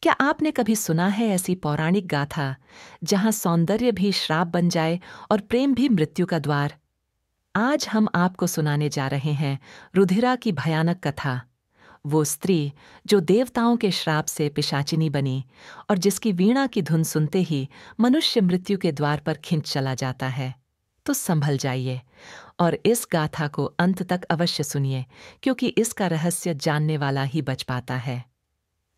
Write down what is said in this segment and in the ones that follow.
क्या आपने कभी सुना है ऐसी पौराणिक गाथा जहां सौंदर्य भी श्राप बन जाए और प्रेम भी मृत्यु का द्वार? आज हम आपको सुनाने जा रहे हैं रुधिरा की भयानक कथा। वो स्त्री जो देवताओं के श्राप से पिशाचिनी बनी और जिसकी वीणा की धुन सुनते ही मनुष्य मृत्यु के द्वार पर खिंच चला जाता है। तो संभल जाइए और इस गाथा को अंत तक अवश्य सुनिए, क्योंकि इसका रहस्य जानने वाला ही बच पाता है।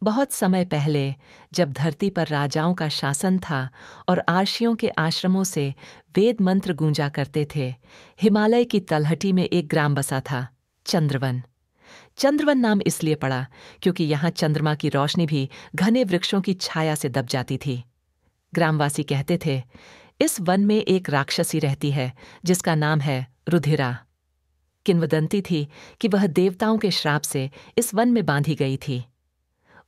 बहुत समय पहले, जब धरती पर राजाओं का शासन था और आर्षियों के आश्रमों से वेद मंत्र गूंजा करते थे, हिमालय की तलहटी में एक ग्राम बसा था, चंद्रवन। चंद्रवन नाम इसलिए पड़ा क्योंकि यहाँ चंद्रमा की रोशनी भी घने वृक्षों की छाया से दब जाती थी। ग्रामवासी कहते थे, इस वन में एक राक्षसी रहती है जिसका नाम है रुधिरा। किंवदंती थी कि वह देवताओं के श्राप से इस वन में बांधी गई थी।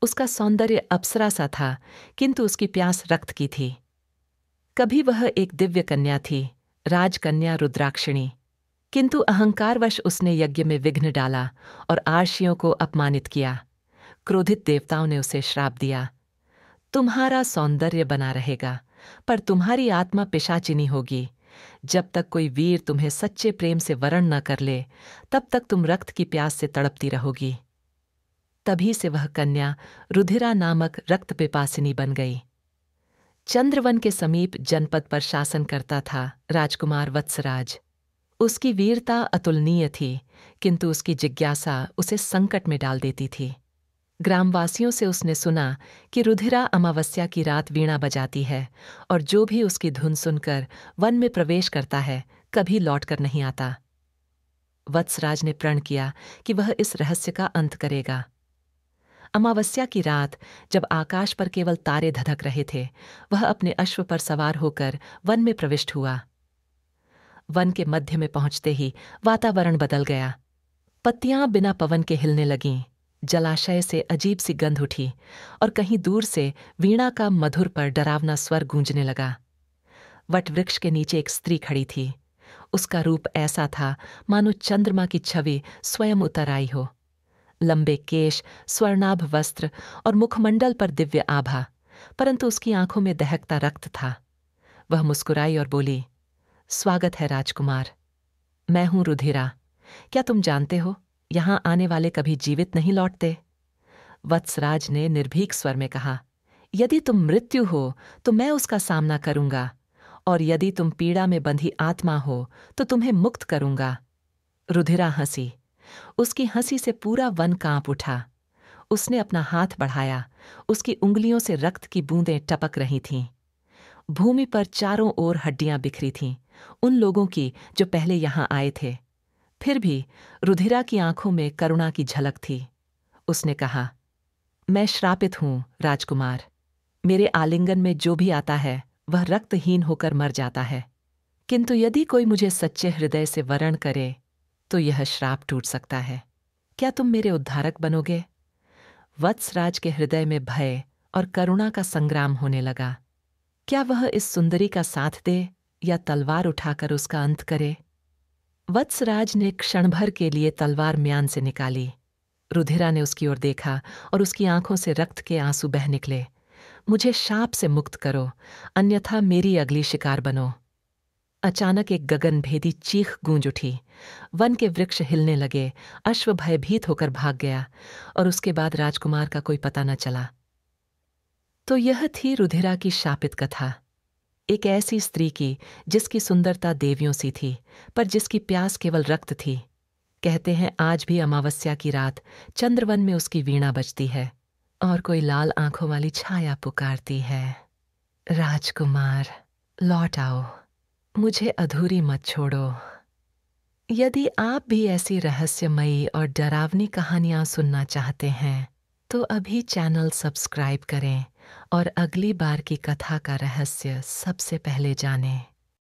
उसका सौंदर्य अप्सरा सा था, किंतु उसकी प्यास रक्त की थी। कभी वह एक दिव्य कन्या थी, राजकन्या रुद्राक्षिणी, किंतु अहंकारवश उसने यज्ञ में विघ्न डाला और आर्षियों को अपमानित किया। क्रोधित देवताओं ने उसे श्राप दिया, तुम्हारा सौंदर्य बना रहेगा, पर तुम्हारी आत्मा पिशाचिनी होगी। जब तक कोई वीर तुम्हें सच्चे प्रेम से वरण न कर ले, तब तक तुम रक्त की प्यास से तड़पती रहोगी। तभी से वह कन्या रुधिरा नामक रक्त पिपासिनी बन गई। चंद्रवन के समीप जनपद पर शासन करता था राजकुमार वत्सराज। उसकी वीरता अतुलनीय थी, किंतु उसकी जिज्ञासा उसे संकट में डाल देती थी। ग्रामवासियों से उसने सुना कि रुधिरा अमावस्या की रात वीणा बजाती है और जो भी उसकी धुन सुनकर वन में प्रवेश करता है, कभी लौटकर नहीं आता। वत्सराज ने प्रण किया कि वह इस रहस्य का अंत करेगा। अमावस्या की रात, जब आकाश पर केवल तारे धधक रहे थे, वह अपने अश्व पर सवार होकर वन में प्रविष्ट हुआ। वन के मध्य में पहुंचते ही वातावरण बदल गया। पत्तियां बिना पवन के हिलने लगीं, जलाशय से अजीब सी गंध उठी और कहीं दूर से वीणा का मधुर पर डरावना स्वर गूंजने लगा। वटवृक्ष के नीचे एक स्त्री खड़ी थी। उसका रूप ऐसा था मानो चंद्रमा की छवि स्वयं उतर आई हो। लंबे केश, स्वर्णाभ वस्त्र और मुखमंडल पर दिव्य आभा, परंतु उसकी आंखों में दहकता रक्त था। वह मुस्कुराई और बोली, स्वागत है राजकुमार, मैं हूं रुधिरा। क्या तुम जानते हो, यहां आने वाले कभी जीवित नहीं लौटते? वत्सराज ने निर्भीक स्वर में कहा, यदि तुम मृत्यु हो तो मैं उसका सामना करूंगा, और यदि तुम पीड़ा में बंधी आत्मा हो तो तुम्हें मुक्त करूंगा। रुधिरा हंसी। उसकी हंसी से पूरा वन कांप उठा। उसने अपना हाथ बढ़ाया, उसकी उंगलियों से रक्त की बूंदें टपक रही थीं। भूमि पर चारों ओर हड्डियां बिखरी थीं, उन लोगों की जो पहले यहां आए थे। फिर भी रुधिरा की आंखों में करुणा की झलक थी। उसने कहा, मैं श्रापित हूं राजकुमार। मेरे आलिंगन में जो भी आता है वह रक्तहीन होकर मर जाता है, किंतु यदि कोई मुझे सच्चे हृदय से वरण करे तो यह श्राप टूट सकता है। क्या तुम मेरे उद्धारक बनोगे? वत्सराज के हृदय में भय और करुणा का संग्राम होने लगा। क्या वह इस सुंदरी का साथ दे या तलवार उठाकर उसका अंत करे? वत्सराज ने क्षण भर के लिए तलवार म्यान से निकाली। रुधिरा ने उसकी ओर देखा और उसकी आंखों से रक्त के आंसू बह निकले। मुझे शाप से मुक्त करो, अन्यथा मेरी अगली शिकार बनो। अचानक एक गगनभेदी चीख गूंज उठी। वन के वृक्ष हिलने लगे, अश्व भयभीत होकर भाग गया और उसके बाद राजकुमार का कोई पता न चला। तो यह थी रुधिरा की शापित कथा। एक ऐसी स्त्री की जिसकी सुंदरता देवियों सी थी, पर जिसकी प्यास केवल रक्त थी। कहते हैं आज भी अमावस्या की रात चंद्रवन में उसकी वीणा बजती है और कोई लाल आंखों वाली छाया पुकारती है, राजकुमार लौट आओ, मुझे अधूरी मत छोड़ो। यदि आप भी ऐसी रहस्यमयी और डरावनी कहानियां सुनना चाहते हैं तो अभी चैनल सब्सक्राइब करें और अगली बार की कथा का रहस्य सबसे पहले जानें।